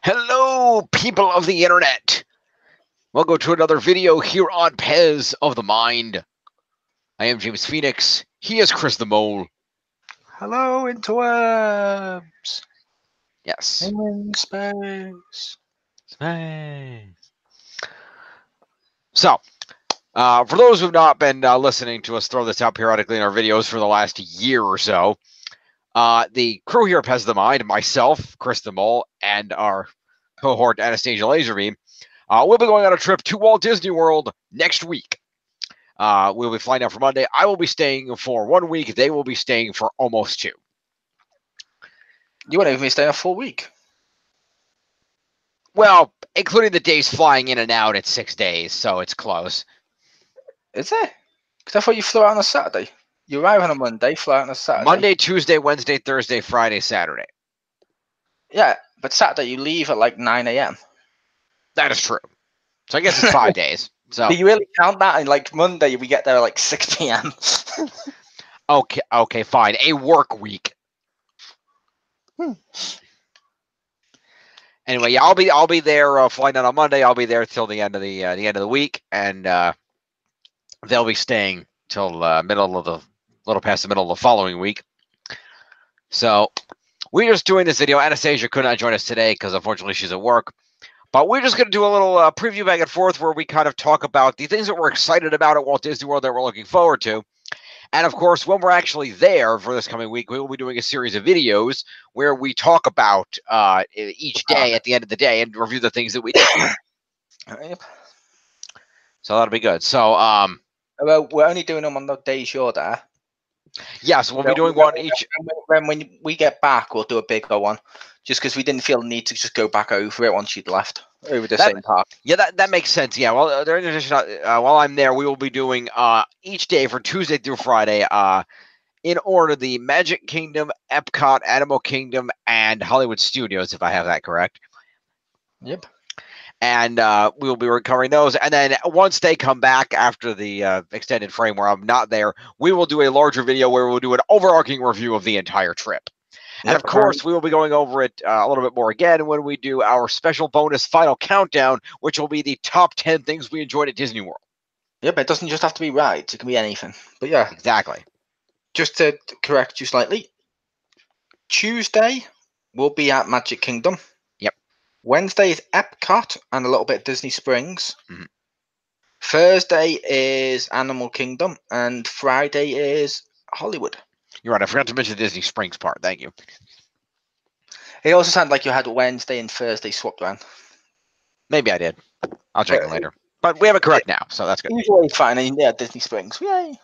Hello, people of the internet. Welcome to another video here on Pez of the Mind. I am James Phoenix. He is Chris the Mole. Hello, interwebs. Yes. In space. So, for those who have not been listening to us throw this out periodically in our videos for the last year or so, the crew here at Pez of the Mind, myself, Chris the Mole, and our cohort Anastasia Lazerbeam, we'll be going on a trip to Walt Disney World next week. We'll be flying out for Monday. I will be staying for 1 week. They will be staying for almost 2. You won't even be staying a full week. Well, including the days flying in and out, it's 6 days, so it's close. Is it? Because I thought you flew out on a Saturday. You arrive on a Monday, fly out on a Saturday. Monday, Tuesday, Wednesday, Thursday, Friday, Saturday. Yeah, but Saturday you leave at like 9 a.m. That is true. So I guess it's 5 days. So Do you really count that? And like Monday we get there at like 6 p.m. okay, fine. A work week. Anyway, yeah, I'll be there flying out on Monday. I'll be there till the end of the week, and they'll be staying till little past the middle of the following week. So we're just doing this video. Anastasia could not join us today because unfortunately she's at work. But we're just going to do a little preview back and forth where we kind of talk about the things that we're excited about at Walt Disney World that we're looking forward to. And of course, when we're actually there for this coming week, we will be doing a series of videos where we talk about each day at the end of the day and review the things that we did. Yep. So that'll be good. So, well, we're only doing them on the days you're there. yes, we'll be doing one each. When we get back, we'll do a bigger one. Just because we didn't feel the need to just go back over it once you'd left over the same part. Yeah, that makes sense. Yeah, well, in addition, while I'm there, we will be doing each day for Tuesday through Friday, in order, the Magic Kingdom, Epcot, Animal Kingdom, and Hollywood Studios, if I have that correct. Yep. And we will be recovering those. And then once they come back after the extended frame where I'm not there, we will do a larger video where we'll do an overarching review of the entire trip. And of course, we will be going over it a little bit more again when we do our special bonus final countdown, which will be the top 10 things we enjoyed at Disney World. Yep, it doesn't just have to be rides. It can be anything. But yeah. Exactly. Just to correct you slightly, Tuesday will be at Magic Kingdom. Yep. Wednesday is Epcot and a little bit of Disney Springs. Mm-hmm. Thursday is Animal Kingdom. And Friday is Hollywood. You're right. I forgot to mention the Disney Springs part. Thank you. It also sounded like you had Wednesday and Thursday swapped around. Maybe I did. I'll check it later. But we have it correct now, so that's good. Usually fine. And yeah, Disney Springs. Yay.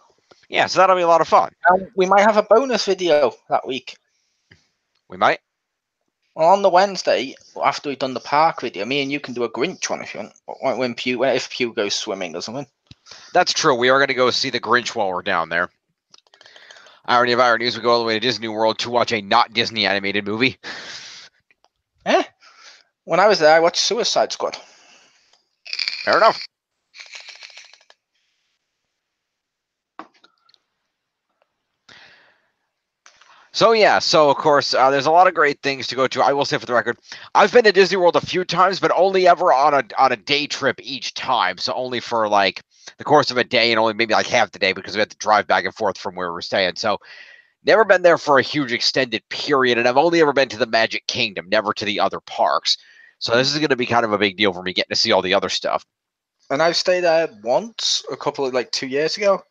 Yeah, so that'll be a lot of fun. We might have a bonus video that week. We might. Well, on the Wednesday, after we've done the park video, me and you can do a Grinch one if you want. If Pew goes swimming or something. That's true. We are going to go see the Grinch while we're down there. Irony of ironies, we go all the way to Disney World to watch a not Disney animated movie. When I was there, I watched Suicide Squad. Fair enough. So yeah, so of course, there's a lot of great things to go to. I will say for the record, I've been to Disney World a few times, but only ever on a day trip each time. So only for like the course of a day and only maybe like half the day because we had to drive back and forth from where we were staying. So never been there for a huge extended period, and I've only ever been to the Magic Kingdom, never to the other parks. So this is going to be kind of a big deal for me getting to see all the other stuff. And I've stayed there once, a couple of like 2 years ago.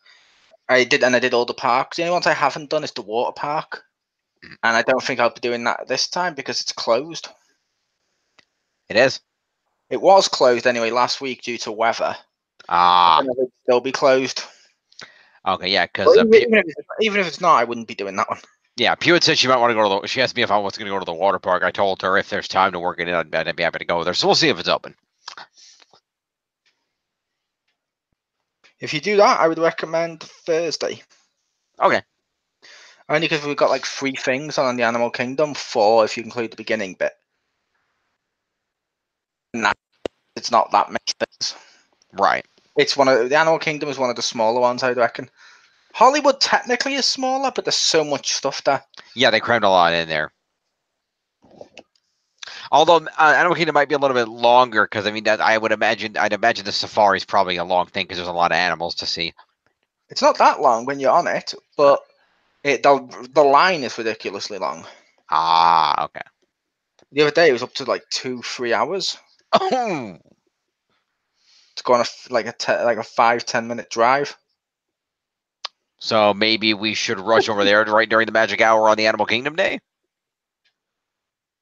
I did all the parks. The only ones I haven't done is the water park. And I don't think I'll be doing that this time because it's closed. It is? It was closed anyway last week due to weather. It'll still be closed. Okay, yeah, because even if it's not, I wouldn't be doing that one. Yeah, Pew had said she might want to go to she asked me if I was going to go to the water park. I told her if there's time to work it in, I'd be happy to go there. So we'll see if it's open. If you do that, I would recommend Thursday. Okay. Only because we've got like 3 things on the Animal Kingdom, 4 if you include the beginning bit. Nah, it's not that many things. Right. It's the Animal Kingdom is one of the smaller ones, I would reckon. Hollywood technically is smaller, but there's so much stuff there. Yeah, they crammed a lot in there. Although Animal Kingdom might be a little bit longer because I mean that I'd imagine the safari is probably a long thing because there's a lot of animals to see. It's not that long when you're on it, but the line is ridiculously long. Ah, okay. The other day it was up to like 2-3 hours Oh, to go on like a 5-10 minute drive. so maybe we should rush over there right during the magic hour on the Animal Kingdom day.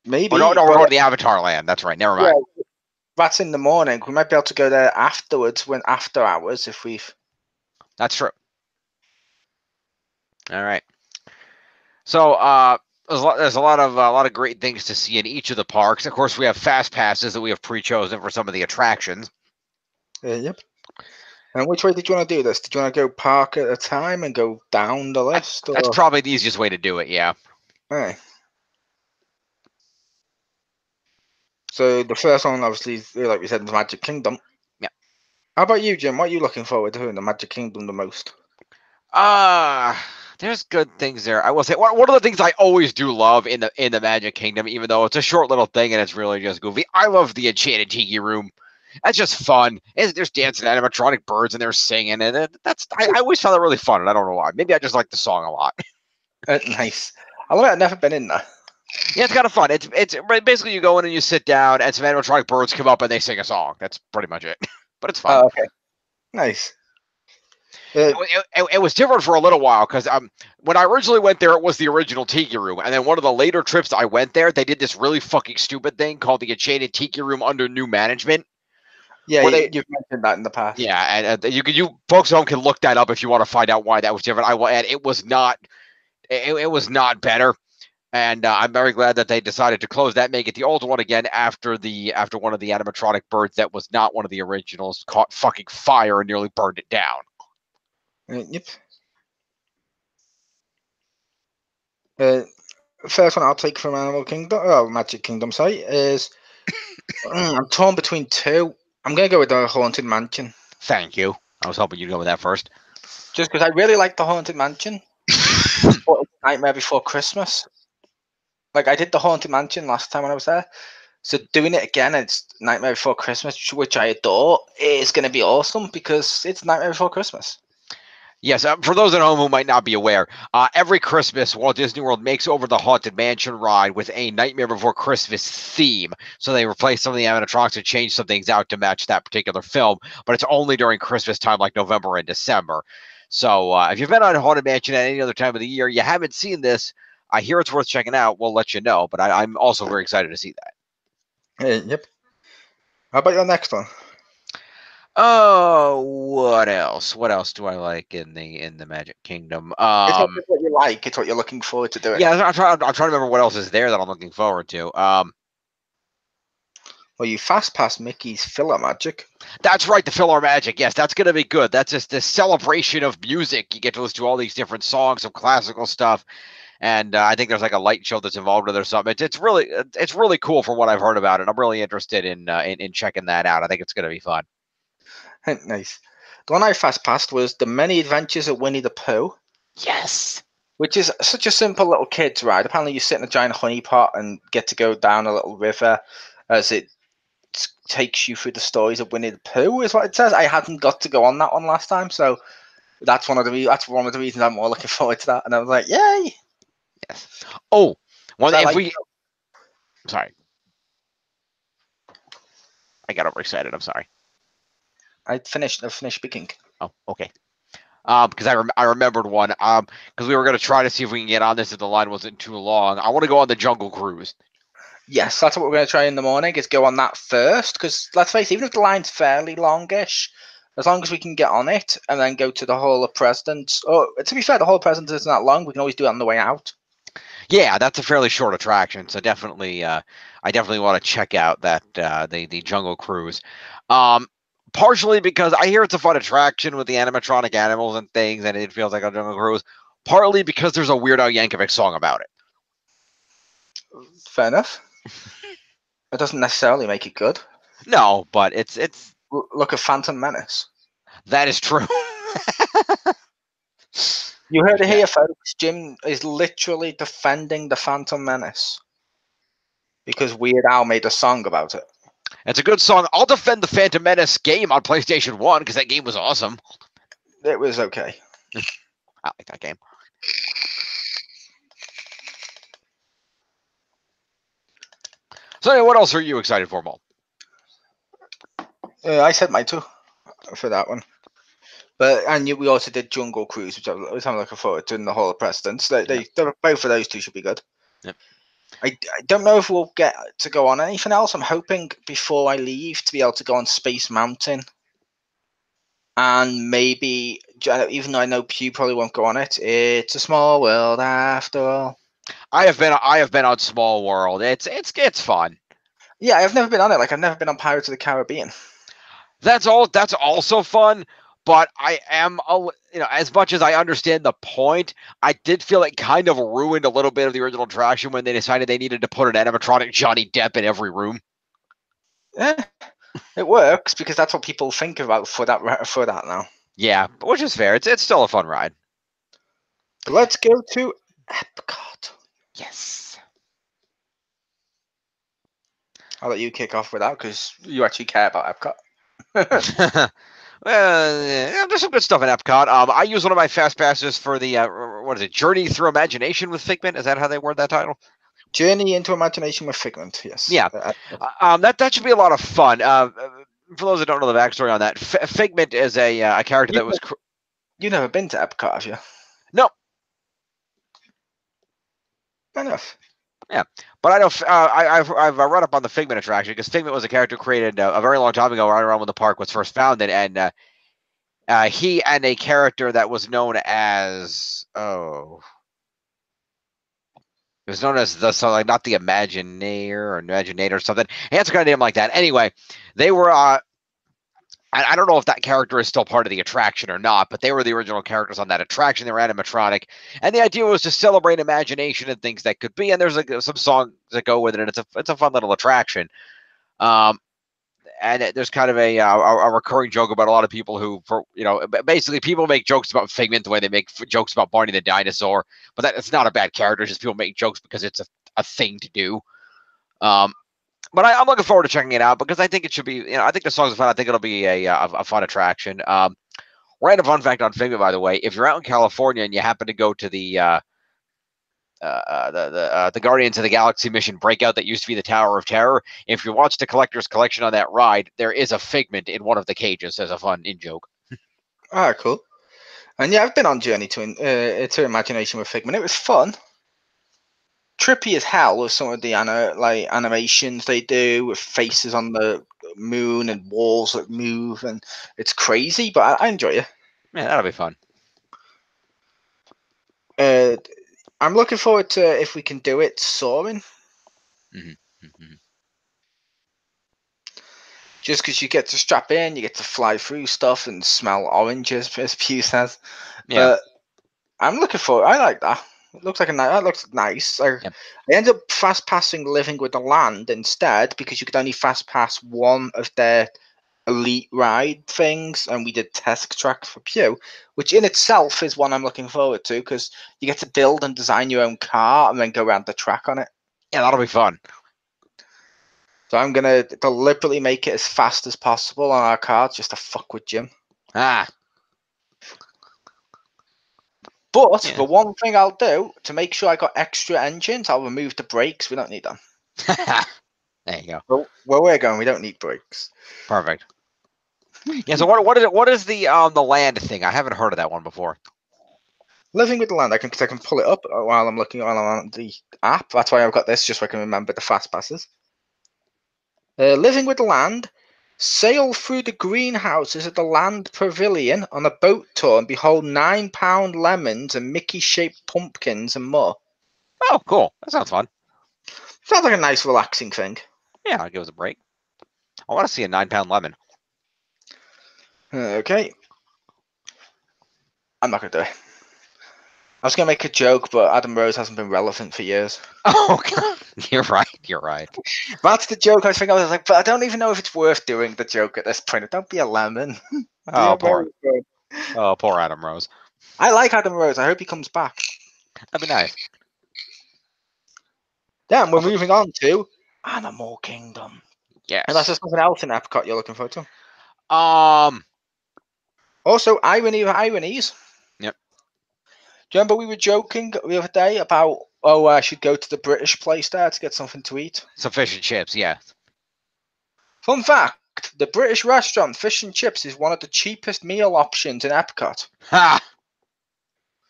Maybe. Oh no, we're but, going to the Avatar Land. That's right. Never mind. yeah, that's in the morning. We might be able to go there afterwards when after hours if we've. That's true. All right. So there's a lot of great things to see in each of the parks. Of course, we have fast passes that we have pre-chosen for some of the attractions. Yep. And which way did you want to do this? Did you want to go park at a time and go down the list? That's probably the easiest way to do it. Yeah. Right. So the first one, obviously, like we said, was Magic Kingdom. Yeah. How about you, Jim? What are you looking forward to in the Magic Kingdom the most? There's good things there. I will say one of the things I always do love in the Magic Kingdom, even though it's a short little thing and it's really just goofy. I love the Enchanted Tiki Room. That's just fun. There's dancing animatronic birds and they're singing, and I always found that really fun, and I don't know why. Maybe I just like the song a lot. Nice. I love it. I've never been in there. Yeah, it's kind of fun. It's basically you go in and you sit down, and some animatronic birds come up and they sing a song. That's pretty much it. But it's fun. Oh, okay. Nice. It was different for a little while because when I originally went there, it was the original Tiki Room, and then one of the later trips I went there, they did this really fucking stupid thing called the Enchanted Tiki Room under new management. Yeah, you've mentioned that in the past. Yeah, and you folks at home can look that up if you want to find out why that was different. I will add it was not better, and I'm very glad that they decided to close that, make it the old one again after one of the animatronic birds that was not one of the originals caught fucking fire and nearly burned it down. Yep. First one I'll take from Magic Kingdom site is I'm torn between two. I'm gonna go with the Haunted Mansion. Thank you. I was hoping you'd go with that first. Just because I really like the Haunted Mansion. But it's Nightmare Before Christmas. Like I did the Haunted Mansion last time when I was there. So doing it again, it's Nightmare Before Christmas, which I adore, is going to be awesome because it's Nightmare Before Christmas. Yes, for those at home who might not be aware, every Christmas, Walt Disney World makes over the Haunted Mansion ride with a Nightmare Before Christmas theme. So they replace some of the animatronics and change some things out to match that particular film, but it's only during Christmas time, like November and December. So if you've been on Haunted Mansion at any other time of the year, you haven't seen this, I hear it's worth checking out. We'll let you know, but I'm also very excited to see that. Yep. How about your next one? Oh, what else? What else do I like in the Magic Kingdom? It's not just what you like; it's what you're looking forward to doing. Yeah, I'm trying to remember what else is there that I'm looking forward to. Well, you fast pass Mickey's Filler Magic. That's right, the Filler Magic. Yes, that's going to be good. That's just this celebration of music. You get to listen to all these different songs of classical stuff, and I think there's like a light show that's involved with it or something. It's really cool for what I've heard about it. I'm really interested in checking that out. I think it's going to be fun. Nice. The one I fast passed was The Many Adventures of Winnie the Pooh. Yes. Which is such a simple little kids ride. Apparently, you sit in a giant honey pot and get to go down a little river as it takes you through the stories of Winnie the Pooh. Is what it says. I hadn't got to go on that one last time, so that's one of the reasons I'm more looking forward to that. And I was like, yay! Yes. Oh, one if like, we. Sorry. I got overexcited. I'm sorry. I've finished speaking. Oh, okay. Because I remembered one. Because we were going to try to see if we can get on this if the line wasn't too long. I want to go on the Jungle Cruise. Yes, that's what we're going to try in the morning. Is go on that first. Because let's face it, even if the line's fairly longish, as long as we can get on it and then go to the Hall of Presidents. Oh, to be fair, the Hall of Presidents isn't that long. We can always do it on the way out. Yeah, that's a fairly short attraction. So definitely, I definitely want to check out that the Jungle Cruise. Partially because I hear it's a fun attraction with the animatronic animals and things, and it feels like a Jungle Cruise. Partly because there's a Weird Al Yankovic song about it. Fair enough. It doesn't necessarily make it good. No, but it's. Look at Phantom Menace. That is true. You heard it here, folks. Jim is literally defending the Phantom Menace. because Weird Al made a song about it. It's a good song. I'll defend the Phantom Menace game on PlayStation 1 because that game was awesome. It was okay. I like that game. So, anyway, what else are you excited for, Mo? I said mine too for that one. And we also did Jungle Cruise, which I'm looking forward to, in the Hall of Presidents. Both of those two should be good. Yep. I don't know if we'll get to go on anything else. I'm hoping before I leave to be able to go on Space Mountain. And maybe, even though I know Pew probably won't go on it, It's a Small World after all. I have been on Small World. It's fun. Yeah, I've never been on it. Like, I've never been on Pirates of the Caribbean. That's also fun. But I am, as much as I understand the point, I did feel it kind of ruined a little bit of the original attraction when they decided they needed to put an animatronic Johnny Depp in every room. Yeah, it works because that's what people think about for that now. Yeah, which is fair. It's still a fun ride. Let's go to Epcot. Yes. I'll let you kick off with that because you actually care about Epcot. Well, there's some good stuff in Epcot. I use one of my fast passes for the Journey Through Imagination with Figment. Is that how they word that title? Journey into Imagination with Figment. Yes. Yeah. That should be a lot of fun. For those that don't know the backstory on that, Figment is a character that was. You've never been to Epcot, have you? No. Fair enough. Yeah, but I know I've read up on the Figment attraction because Figment was a character created a very long time ago, right around when the park was first founded, and he and a character that was known as it was known as not the Imagineer or Imaginator or something. He had some kind of name like that. Anyway, they were I don't know if that character is still part of the attraction or not, but they were the original characters on that attraction. They were animatronic, and the idea was to celebrate imagination and things that could be. And there's some songs that go with it, and it's a fun little attraction. And there's kind of a recurring joke about a lot of people who, basically people make jokes about Figment the way they make jokes about Barney the dinosaur, but it's not a bad character. It's just people make jokes because it's a thing to do. But I'm looking forward to checking it out because I think it should be. I think the songs are fun. I think it'll be a fun attraction. Random fun fact on Figment, by the way: if you're out in California and you happen to go to the Guardians of the Galaxy mission breakout that used to be the Tower of Terror, if you watch the Collector's Collection on that ride, there is a Figment in one of the cages as a fun in joke. Ah, cool. And yeah, I've been on Journey to Imagination with Figment. It was fun. Trippy as hell with some of the animations they do with faces on the moon and walls that move, and it's crazy, but I enjoy it. Yeah, that'll be fun. I'm looking forward to if we can do it soaring. Mm-hmm. Mm-hmm. Just because you get to strap in, you get to fly through stuff and smell oranges, as Pew says. Yeah. I'm looking forward. I like that. It looks like that looks nice. I ended up fast passing Living with the Land instead because you could only fast pass one of their elite ride things, and we did test track for Pew, which in itself is one I'm looking forward to because you get to build and design your own car and then go around the track on it. Yeah, that'll be fun. So I'm gonna deliberately make it as fast as possible on our cars just to fuck with Jim. But the one thing I'll do to make sure I got extra engines, I'll remove the brakes. We don't need them. There you go. Where we're going, we don't need brakes. Perfect. Yeah. So what is it? What is the land thing? I haven't heard of that one before. Living with the Land. I can pull it up while I'm on the app. That's why I've got this, just so I can remember the fast passes. Living with the Land. Sail through the greenhouses at the Land Pavilion on a boat tour and behold 9-pound lemons and Mickey-shaped pumpkins and more. Oh, cool. That sounds fun. Sounds like a nice, relaxing thing. Yeah, I'll give us a break. I want to see a 9-pound lemon. Okay. I'm not going to do it. I was going to make a joke, but Adam Rose hasn't been relevant for years. Oh, God. You're right. That's the joke I was thinking. I was like, but I don't even know if it's worth doing the joke at this point. Don't be a lemon. Oh, poor Adam Rose. I like Adam Rose. I hope he comes back. That'd be nice. Yeah, and we're moving on to Animal Kingdom. Yes. Unless there's something else in Epcot you're looking forward to. Also, irony of ironies. Yep. Do you remember we were joking the other day about, I should go to the British place there to get something to eat? Some fish and chips, yeah. Fun fact, the British restaurant Fish and Chips is one of the cheapest meal options in Epcot. Ha!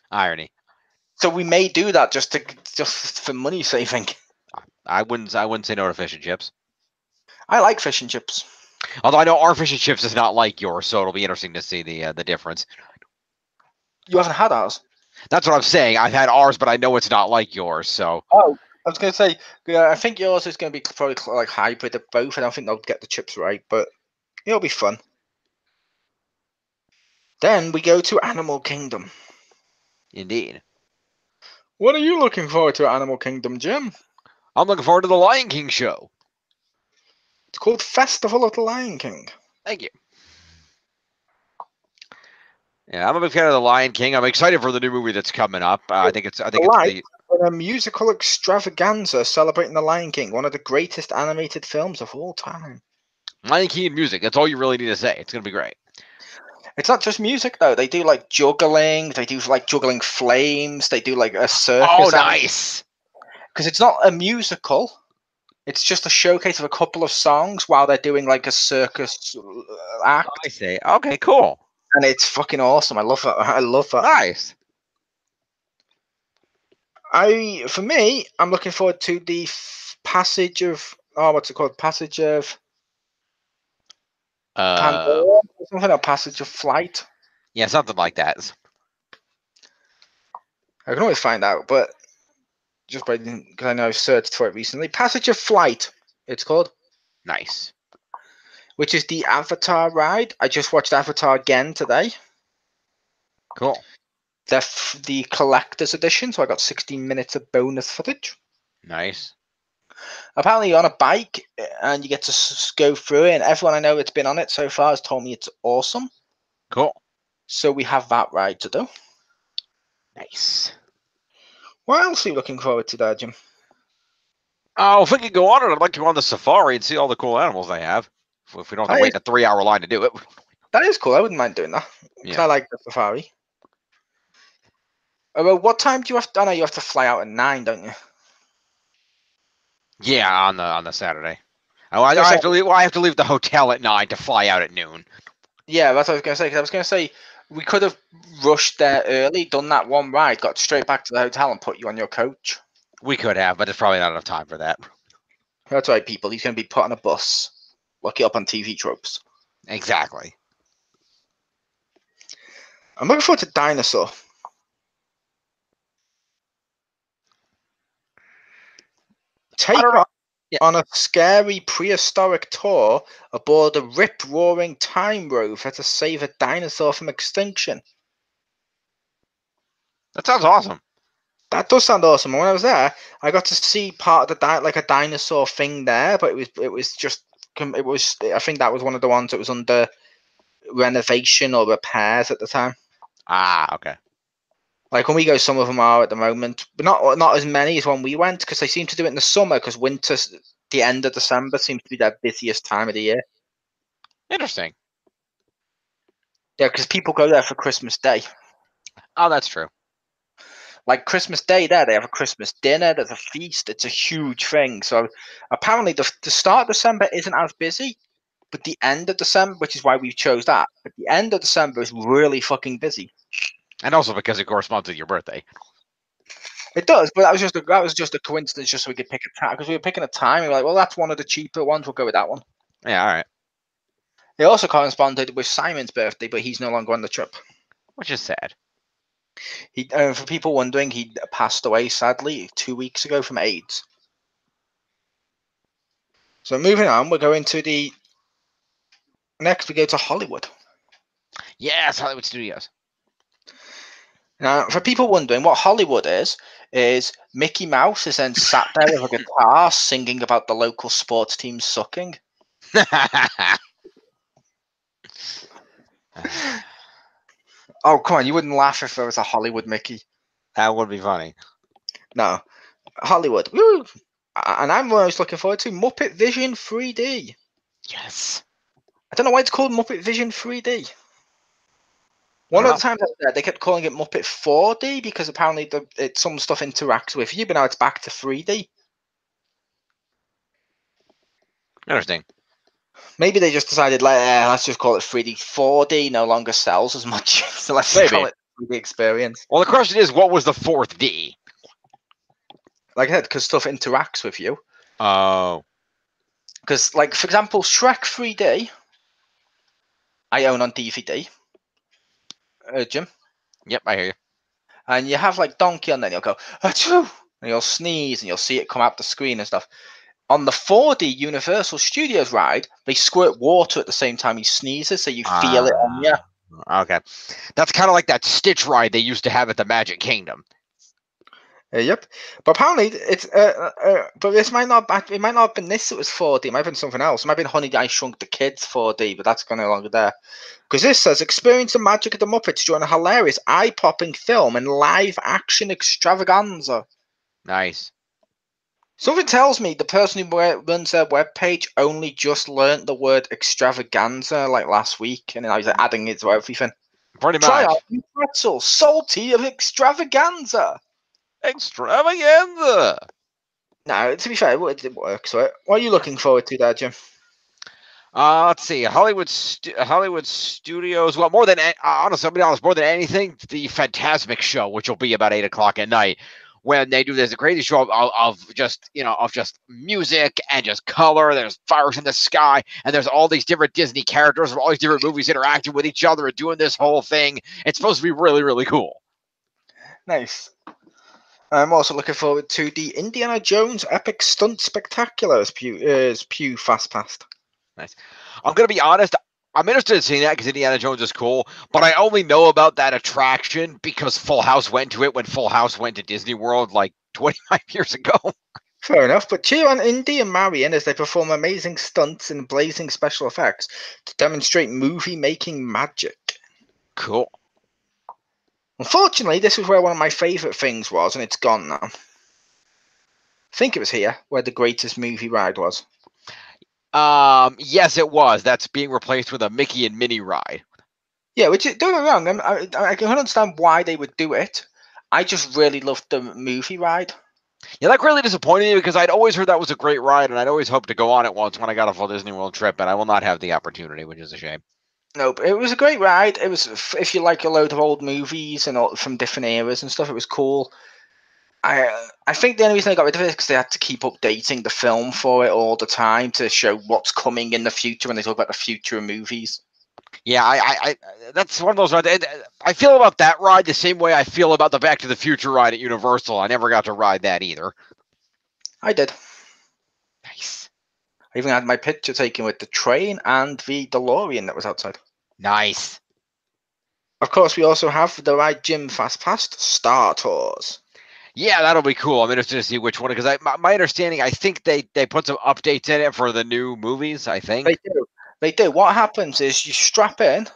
Irony. So we may do that just for money saving. I wouldn't say no to fish and chips. I like fish and chips. Although I know our fish and chips is not like yours, so it'll be interesting to see the difference. You haven't had ours? That's what I'm saying. I've had ours, but I know it's not like yours, so. Oh, I was going to say, I think yours is going to be probably like hybrid of both. I don't think they'll get the chips right, but it'll be fun. Then we go to Animal Kingdom. Indeed. What are you looking forward to at Animal Kingdom, Jim? I'm looking forward to the Lion King show. It's called Festival of the Lion King. Thank you. Yeah, I'm a big fan of the Lion King. I'm excited for the new movie that's coming up. I think it's a musical extravaganza celebrating the Lion King, one of the greatest animated films of all time. Lion King and music. That's all you really need to say. It's gonna be great. It's not just music though. They do like juggling. They do like juggling flames. They do like a circus. Oh, nice! Because it's not a musical. It's just a showcase of a couple of songs while they're doing like a circus act. I see. Okay, cool. And it's fucking awesome. I love that. I love that. Nice. For me, I'm looking forward to the passage of what's it called? Passage of Pandora, something, or Passage of Flight. Yeah, something like that. I can always find out, but just by because I know I've searched for it recently. Passage of Flight, it's called. Nice. Which is the Avatar ride. I just watched Avatar again today. Cool. The collector's edition, so I got 16 minutes of bonus footage. Nice. Apparently you're on a bike and you get to go through it, and everyone I know that's been on it so far has told me it's awesome. Cool. So we have that ride to do. Nice. What else are you looking forward to there, Jim? Oh, if we could go on it, I'd like to go on the safari and see all the cool animals they have. If we don't have to wait in a 3-hour line to do it. That is cool. I wouldn't mind doing that. Because I like the safari. Well, what time do you have to... I know you have to fly out at 9, don't you? Yeah, on the Saturday. Oh, I just have to leave. Well, I have to leave the hotel at 9 to fly out at noon. Yeah, that's what I was going to say. Because I was going to say we could have rushed there early, done that one ride, got straight back to the hotel, and put you on your coach. We could have, but there's probably not enough time for that. That's right, people. He's going to be put on a bus. Look it up on TV tropes. Exactly. I'm looking forward to Dinosaur. Take on a scary prehistoric tour aboard a rip-roaring time rover to save a dinosaur from extinction. That sounds awesome. That does sound awesome. When I was there, I got to see part of the like a dinosaur thing there, but it was just I think that was one of the ones that was under renovation or repairs at the time. Ah, okay. Like when we go, some of them are at the moment, but not as many as when we went, because they seem to do it in the summer, because winter, the end of December, seems to be their busiest time of the year. Interesting. Yeah, because people go there for Christmas Day. Oh, that's true. Like Christmas Day there, they have a Christmas dinner, there's a feast, it's a huge thing. So apparently the start of December isn't as busy, but the end of December, which is why we chose that, but the end of December is really fucking busy. And also because it corresponds with your birthday. It does, but that was just a coincidence, just so we could pick a time, because we were picking a time. We were like, well, that's one of the cheaper ones. We'll go with that one. Yeah, all right. It also corresponded with Simon's birthday, but he's no longer on the trip. Which is sad. He, for people wondering, he passed away sadly 2 weeks ago from AIDS. So moving on, we're going to next. We go to Hollywood. Yes, Hollywood Studios. Now, for people wondering what Hollywood is Mickey Mouse is then sat there with a guitar singing about the local sports team sucking. Oh, come on, you wouldn't laugh if there was a Hollywood Mickey. That would be funny. No. Hollywood. Woo! And I'm most looking forward to Muppet Vision 3D. Yes. I don't know why it's called Muppet Vision 3D. I One don't of know. the times I was there, they kept calling it Muppet 4D because apparently some stuff interacts with you, but now it's back to 3D. Interesting. Maybe they just decided, let's just call it 3D. 4D no longer sells as much, so let's just Maybe. call it 3D experience. Well, the question is, what was the fourth D? Like I said, because stuff interacts with you. Oh. Because, like, for example, Shrek 3D, I own on DVD, Jim. Yep, I hear you. And you have, like, Donkey on there, and you'll go, achoo! And you'll sneeze, and you'll see it come out the screen and stuff. On the 4D Universal Studios ride, they squirt water at the same time he sneezes, so you feel it on you. Okay. That's kind of like that Stitch ride they used to have at the Magic Kingdom. Yep, but apparently it's but this might not. It might not have been this. It was 4D. It might have been something else. It might have been Honey I Shrunk the Kids 4D, but that's no longer there. Because this says experience the magic of the Muppets during a hilarious, eye-popping film and live-action extravaganza. Nice. Something tells me the person who runs their webpage only just learnt the word extravaganza like last week, and then I was adding it to everything. Pretty Try much. out new pretzel, salty of extravaganza. Extravaganza. No, to be fair, it works. So, what are you looking forward to there, Jim? Let's see. Hollywood Studios. Well, honestly, I'll be honest, more than anything, the Phantasmic show, which will be about 8 o'clock at night, when they do this crazy show of just music and just color. There's fires in the sky, and there's all these different Disney characters from all these different movies interacting with each other and doing this whole thing. It's supposed to be really, really cool. Nice. I'm also looking forward to the Indiana Jones Epic Stunt Spectacular as Pew fast passed. Nice. I'm gonna be honest. I'm interested in seeing that because Indiana Jones is cool, but I only know about that attraction because Full House went to it when Full House went to Disney World like 25 years ago. Fair enough, but cheer on Indy and Marion as they perform amazing stunts and blazing special effects to demonstrate movie-making magic. Cool. Unfortunately, this was where one of my favourite things was, and it's gone now. I think it was here where the greatest movie ride was. Yes, it was. That's being replaced with a Mickey and Minnie ride. Yeah, which don't get me wrong, I can understand why they would do it. I just really loved the movie ride. Yeah, that really disappointed me because I'd always heard that was a great ride, and I'd always hoped to go on it once when I got a full Disney World trip, and I will not have the opportunity, which is a shame. Nope, it was a great ride. It was, if you like a load of old movies and all, from different eras and stuff, it was cool. I think the only reason they got rid of it is because they had to keep updating the film for it all the time to show what's coming in the future when they talk about the future of movies. Yeah, I that's one of those rides. I feel about that ride the same way I feel about the Back to the Future ride at Universal. I never got to ride that either. I did. Nice. I even had my picture taken with the train and the DeLorean that was outside. Nice. Of course, we also have the ride Jim fast passed, Star Tours. Yeah, that'll be cool. I'm interested to see which one because my understanding, I think they put some updates in it for the new movies. I think They do. They do. What happens is you strap in,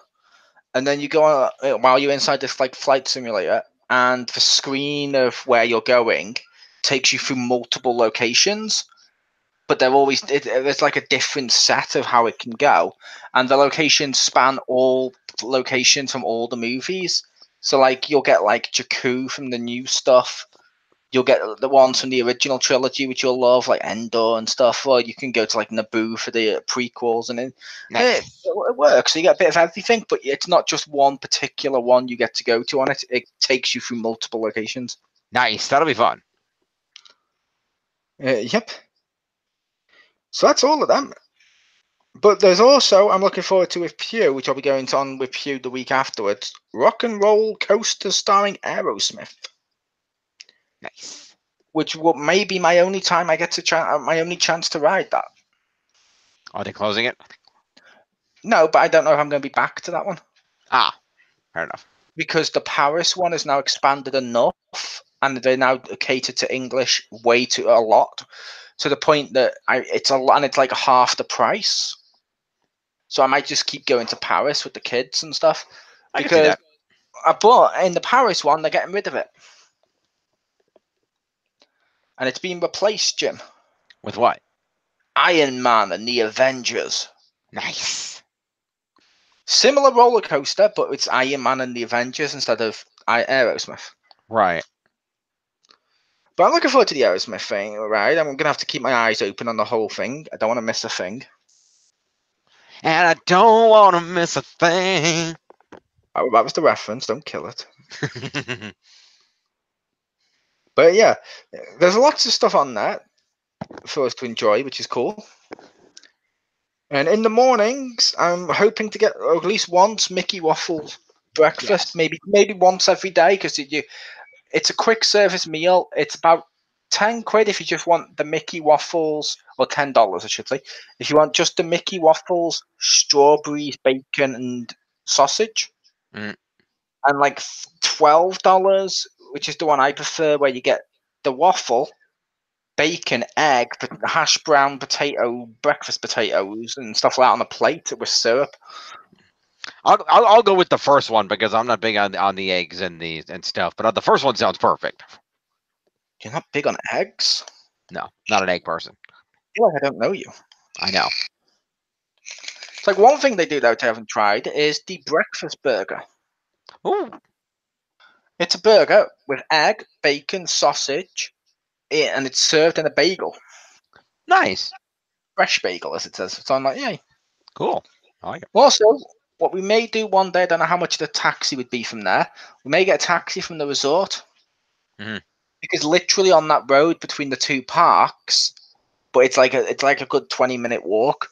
and then you go on while you're inside this like flight simulator, and the screen of where you're going takes you through multiple locations. But they're always there's like a different set of how it can go, and the locations span all locations from all the movies. So like you'll get like Jakku from the new stuff. You'll get the ones from the original trilogy, which you'll love, like Endor and stuff. Or you can go to like Naboo for the prequels, and nice. it works. So you get a bit of everything, but it's not just one particular one you get to go to on it. It takes you through multiple locations. Nice. That'll be fun. Yep. So that's all of them. But there's also, I'm looking forward to with Pew, which I'll be going on with Pew the week afterwards, Rock and Roll Coaster starring Aerosmith. Nice. Which may be my only time I get to my only chance to ride that. Are they closing it? No, but I don't know if I'm going to be back to that one. Ah, fair enough. Because the Paris one is now expanded enough, and they now cater to English a lot, to the point that it's a lot, and it's like half the price. So I might just keep going to Paris with the kids and stuff. I can see that. But in the Paris one, they're getting rid of it. And it's being replaced, Jim. With what? Iron Man and the Avengers. Nice. Similar roller coaster, but it's Iron Man and the Avengers instead of Aerosmith. Right. But I'm looking forward to the Aerosmith thing, right? I'm going to have to keep my eyes open on the whole thing. I don't want to miss a thing. And I don't want to miss a thing. Oh, that was the reference. Don't kill it. But yeah, there's lots of stuff on that for us to enjoy, which is cool. And in the mornings, I'm hoping to get at least once Mickey waffle breakfast, Yes. maybe once every day, because it's a quick service meal. It's about £10 if you just want the Mickey waffles, or $10, I should say, if you want just the Mickey waffles, strawberries, bacon, and sausage, Mm. and like $12, which is the one I prefer, where you get the waffle, bacon, egg, hash brown potato, breakfast potatoes, and stuff like that on a plate with syrup. I'll go with the first one because I'm not big on the eggs and stuff. But the first one sounds perfect. You're not big on eggs? No, not an egg person. I feel like I don't know you. I know. It's like one thing they do that I haven't tried is the breakfast burger. Ooh. It's a burger with egg, bacon, sausage, and it's served in a bagel. Nice. Fresh bagel, as it says. So I'm like, yay. Cool. I like it. Also, what we may do one day, I don't know how much the taxi would be from there. We may get a taxi from the resort. Mhm. Because literally on that road between the two parks, but it's like a good 20-minute walk,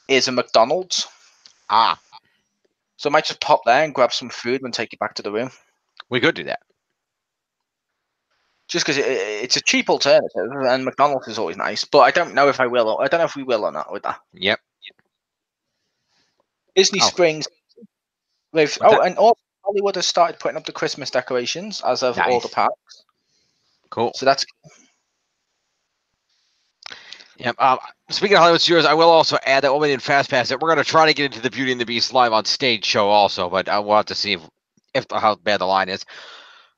is a McDonald's. Ah, So I might just pop there and grab some food and take it back to the room. we could do that. Just because it's a cheap alternative, and McDonald's is always nice. But I don't know if I will. I don't know if we will or not with that. Yep. Disney Oh. Springs. And all Hollywood has started putting up the Christmas decorations as of all the Nice. parks. Cool. So that's Yep. Speaking of Hollywood Studios, I will also add that we'll be in Fast Pass that we're going to try to get into the Beauty and the Beast live on stage show also, but we'll have to see if how bad the line is.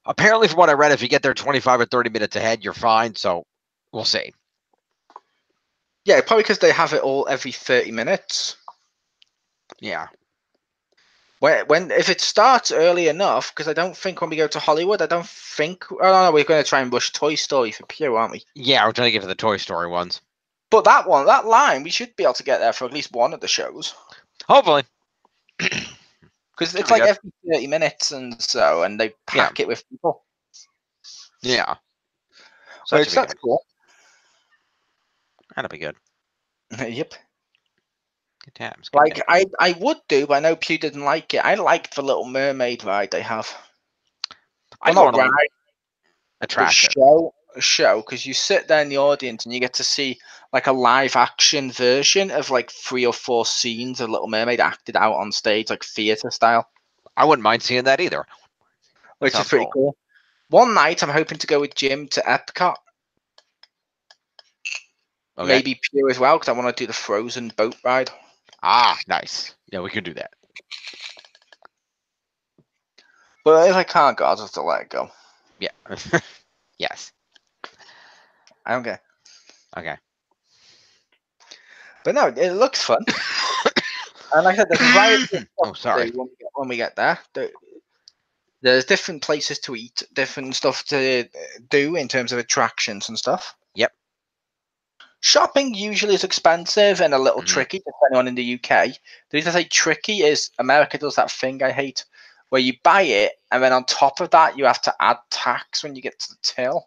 Apparently, from what I read, if you get there 25 or 30 minutes ahead, you're fine. So we'll see. yeah, probably because they have it all every 30 minutes. Yeah. When if it starts early enough, because I don't think when we go to Hollywood, I don't think. Oh no, we're going to try and rush Toy Story for Pew, aren't we? Yeah, we're trying to get to the Toy Story ones. But that line, we should be able to get there for at least one of the shows. Hopefully. Because it's like every 30 minutes and they pack it with people. Yeah. So that's cool. That'll be good. Yep. Good times. Good times. I would do, but I know Pew didn't like it. I liked the Little Mermaid ride they have. I don't ride. Attraction. A show, because you sit there in the audience and you get to see like a live action version of like 3 or 4 scenes of Little Mermaid acted out on stage, like theater style. I wouldn't mind seeing that either. Which is pretty cool. One night I'm hoping to go with Jim to Epcot. Okay. Maybe Pew as well, because I want to do the Frozen boat ride. Ah, nice. Yeah, we could do that. But if I can't go, I'll just have to let it go. Yeah. Yes. I don't care. Okay. But no, it looks fun. And like I said, there's a variety of Oh, sorry. when we get there. There's different places to eat, different stuff to do in terms of attractions and stuff. Yep. Shopping usually is expensive and a little tricky, depending on in the UK. The reason I say tricky is America does that thing I hate, where you buy it and then on top of that you have to add tax when you get to the till.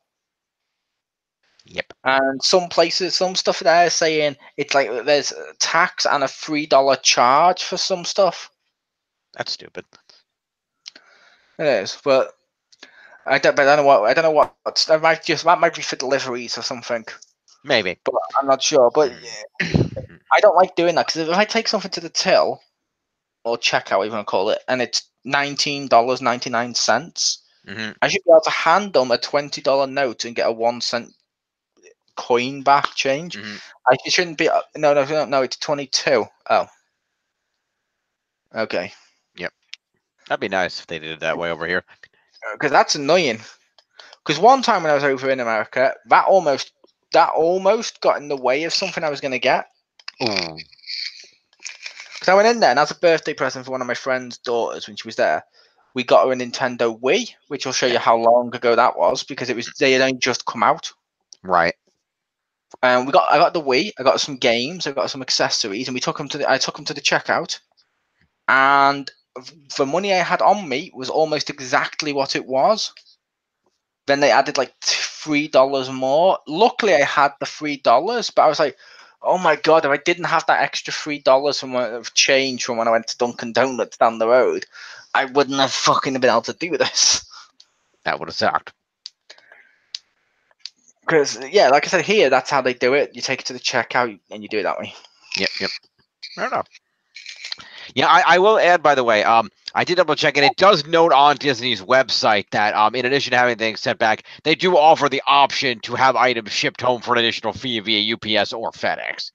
Yep. And some places, some stuff there is saying it's like there's tax and a $3 charge for some stuff. That's stupid. It is, but I don't know what. That might be for deliveries or something. Maybe. But I'm not sure. But I don't like doing that, because if I take something to the till or checkout, whatever you want to call it, and it's $19.99, I should be able to hand them a $20 note and get a 1-cent coin back change. It shouldn't be. No. It's 22. Oh. Okay. Yep. That'd be nice if they did it that way over here. Because that's annoying. Because one time when I was over in America, that almost that almost got in the way of something I was going to get. Ooh. Because I went in there, and as a birthday present for one of my friend's daughters when she was there, we got her a Nintendo Wii, which will show you how long ago that was, because they had only just come out. Right. And I got the Wii, I got some games, I got some accessories, and I took them to the checkout, and the money I had on me was almost exactly what it was. Then they added like $3 more. Luckily, I had the $3, but I was like, oh my god, if I didn't have that extra $3 of change from when I went to Dunkin' Donuts down the road, I wouldn't have fucking been able to do this. That would have sucked. Because, yeah, like I said, here, that's how they do it. You take it to the checkout and you do it that way. Yep. I don't know. Yeah, I will add, by the way, I did double check, and it does note on Disney's website that in addition to having things sent back, they do offer the option to have items shipped home for an additional fee via UPS or FedEx.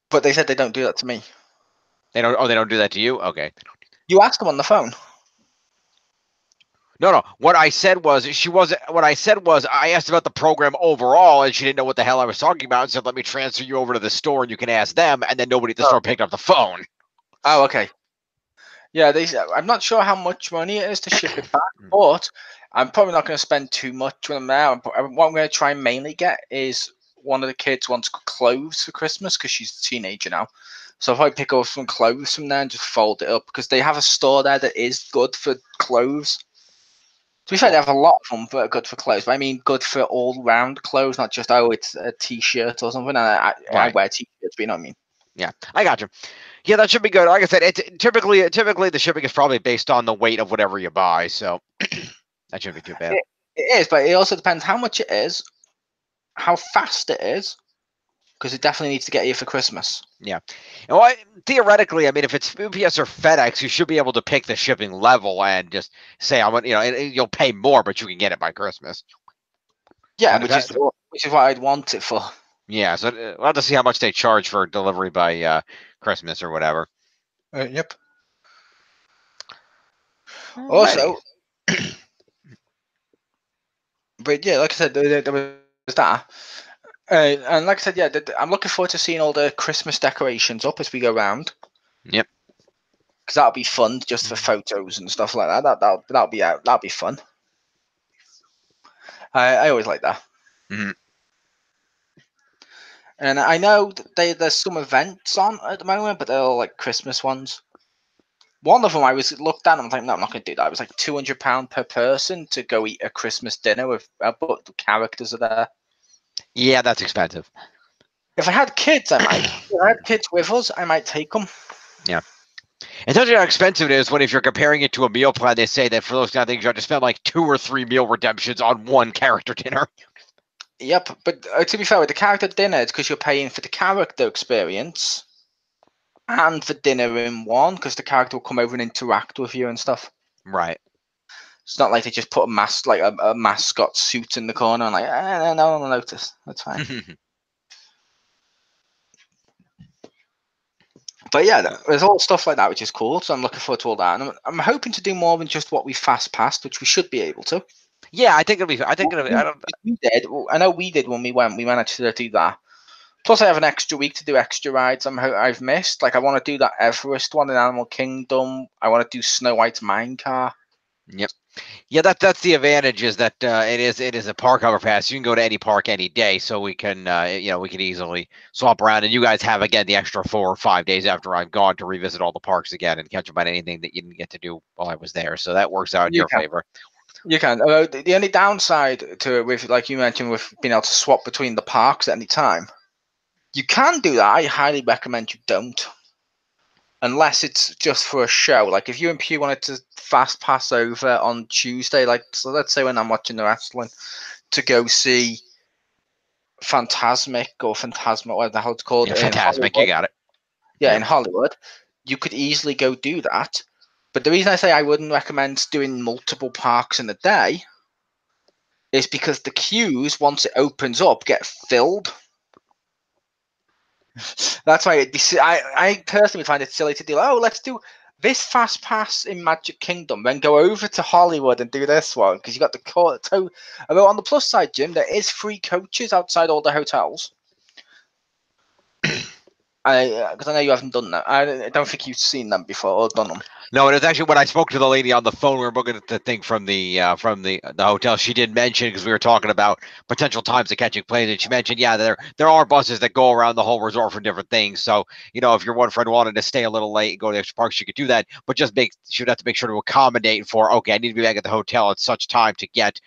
But they said they don't do that to me. They don't. Oh, they don't do that to you? Okay. You asked them on the phone. No. What I said was I asked about the program overall, and she didn't know what the hell I was talking about, and said, "Let me transfer you over to the store, and you can ask them." And then nobody at the store picked up the phone. Oh, okay. Yeah, I'm not sure how much money it is to ship it back, but I'm probably not going to spend too much with them now. What I'm going to try and mainly get is one of the kids wants clothes for Christmas because she's a teenager now. So if I pick up some clothes from there and just fold it up, because they have a store there that is good for clothes. To be fair, they have a lot of them that are good for clothes, but I mean good for all-round clothes, not just, it's a T-shirt or something. And I wear T-shirts, but you know what I mean? Yeah, I got you. Yeah, that should be good. Like I said, typically the shipping is probably based on the weight of whatever you buy, so that shouldn't be too bad. It is, but it also depends how much it is, how fast it is, because it definitely needs to get here for Christmas. Yeah. Well, theoretically, I mean, if it's UPS or FedEx, you should be able to pick the shipping level and just say, you'll pay more, but you can get it by Christmas. Yeah, which is what I'd want it for. Yeah, so we'll have to see how much they charge for delivery by Christmas or whatever. Yep. Also, but yeah, like I said, there was that. And like I said, yeah, I'm looking forward to seeing all the Christmas decorations up as we go around. Yep. Because that'll be fun, just for photos and stuff like that. That'll be fun. I always like that. Mm-hmm. And I know that there's some events on at the moment, but they're all like Christmas ones. One of them I was looked at and I'm like, no, I'm not going to do that. It was like £200 per person to go eat a Christmas dinner with but the characters are there. Yeah, that's expensive. If I had kids, I might. If I had kids with us, I might take them. Yeah. It tells you how expensive it is when, if you're comparing it to a meal plan, they say that for those kind of things, you have to spend like 2 or 3 meal redemptions on one character dinner. Yep, but to be fair, with the character dinner, it's because you're paying for the character experience and the dinner in one, because the character will come over and interact with you and stuff. Right. It's not like they just put a mascot suit in the corner and no one will notice. That's fine. But yeah, there's all stuff like that, which is cool. So I'm looking forward to all that, and I'm hoping to do more than just what we fast passed, which we should be able to. Yeah, I think it'll be. I think it'll be. We did. I know we did when we went. We managed to do that. Plus, I have an extra week to do extra rides I've missed. Like, I want to do that Everest one in Animal Kingdom. I want to do Snow White's Minecart. Yep. Yeah, that's the advantage, is that it is a park hover pass. You can go to any park any day, so we can we can easily swap around, and you guys have again the extra 4 or 5 days after I'm gone to revisit all the parks again and catch up on anything that you didn't get to do while I was there. So that works out in your favor. You can. The only downside to it, with like you mentioned, with being able to swap between the parks at any time, you can do that. I highly recommend you don't. Unless it's just for a show. Like if you and Pew wanted to fast pass over on Tuesday, so let's say when I'm watching the wrestling, to go see Phantasmic or Phantasma, whatever the hell it's called. Yeah, Phantasmic, you got it. Yeah, in Hollywood, you could easily go do that. But the reason I say I wouldn't recommend doing multiple parks in a day is because the queues, once it opens up, get filled. That's why I personally find it silly to do. Oh, let's do this fast pass in Magic Kingdom, then go over to Hollywood and do this one because you got the court. Although on the plus side, Jim, there is free coaches outside all the hotels. Because I know you haven't done that. I don't think you've seen them before or done them. No, it was actually when I spoke to the lady on the phone. We were booking the thing from the hotel. She did mention, because we were talking about potential times of catching planes, and she mentioned, yeah, there are buses that go around the whole resort for different things. So, if your one friend wanted to stay a little late and go to the extra parks, she could do that. But she would have to make sure to accommodate for, okay, I need to be back at the hotel at such time to get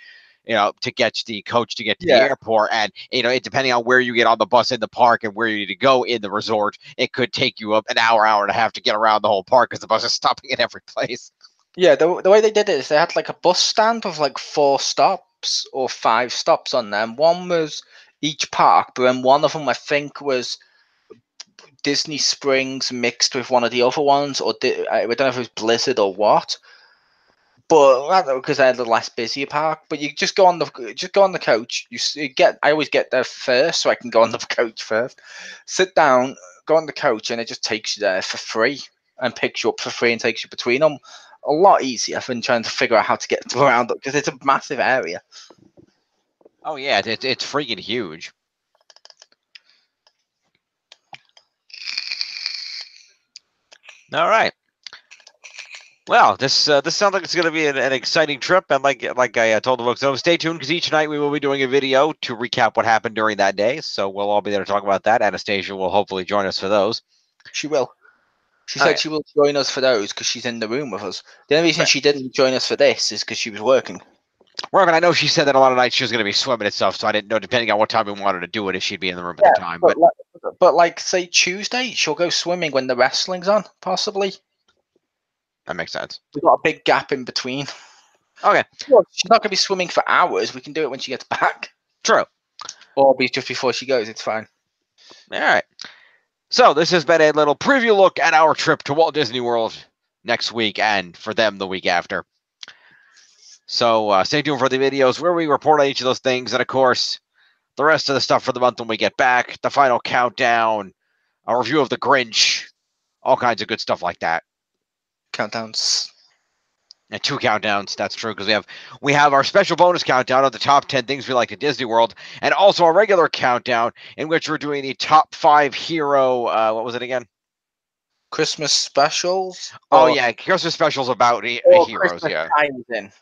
the coach to get to the airport. And, depending on where you get on the bus in the park and where you need to go in the resort, it could take you up an hour and a half to get around the whole park because the bus is stopping at every place. Yeah, the way they did it is they had like a bus stand with like 4 stops or 5 stops on them. One was each park, but then one of them I think was Disney Springs mixed with one of the other ones, or I don't know if it was Blizzard or what. But because they're the less busy park, but you just go on the coach. I always get there first, so I can go on the coach first. Sit down, go on the coach, and it just takes you there for free and picks you up for free and takes you between them. A lot easier than trying to figure out how to get around it because it's a massive area. Oh yeah, it's freaking huge. All right. Well, this sounds like it's going to be an exciting trip, and like I told the folks, so stay tuned because each night we will be doing a video to recap what happened during that day. So we'll all be there to talk about that. Anastasia will hopefully join us for those. She will. She said she will join us for those because she's in the room with us. The only reason she didn't join us for this is because she was working. Right, but I know she said that a lot of nights she was going to be swimming and stuff, so I didn't know, depending on what time we wanted to do it, if she'd be in the room at the time. But like, say Tuesday, she'll go swimming when the wrestling's on, possibly. That makes sense. We've got a big gap in between. Okay. Well, she's not going to be swimming for hours. We can do it when she gets back. True. Or be just before she goes. It's fine. All right. So this has been a little preview look at our trip to Walt Disney World next week, and for them the week after. So stay tuned for the videos where we report on each of those things, and of course, the rest of the stuff for the month when we get back, the final countdown, a review of the Grinch, all kinds of good stuff like that. Countdowns. And 2 countdowns, that's true, because we have our special bonus countdown of the top 10 things we like at Disney World, and also a regular countdown in which we're doing the top 5 hero, what was it again? Christmas specials? Oh, yeah, Christmas specials about heroes, Christmas yeah. tie-ins in,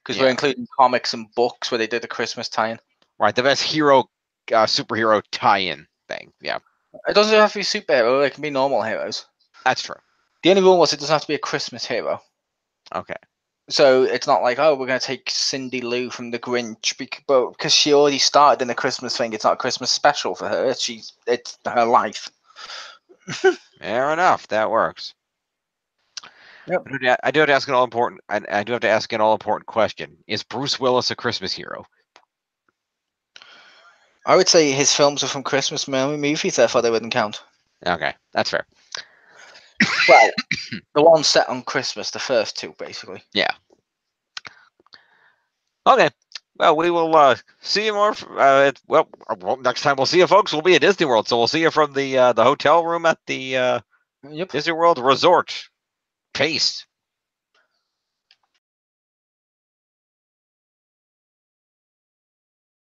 because we're including comics and books where they did the Christmas tie-in. Right, the best hero, superhero tie-in thing, yeah. It doesn't have to be superhero, it can be normal heroes. That's true. The only rule was it doesn't have to be a Christmas hero. Okay. So it's not like, oh, we're going to take Cindy Lou from the Grinch, because she already started in the Christmas thing. It's not a Christmas special for her. It's her life. Fair enough. That works. Yep. I do have to ask an all-important question. Is Bruce Willis a Christmas hero? I would say his films are from Christmas movies, therefore they wouldn't count. Okay, that's fair. Well, the one set on Christmas, the first 2, basically. Yeah. Okay. Well, we will see you more. Next time we'll see you, folks. We'll be at Disney World, so we'll see you from the hotel room at the Disney World Resort. Peace.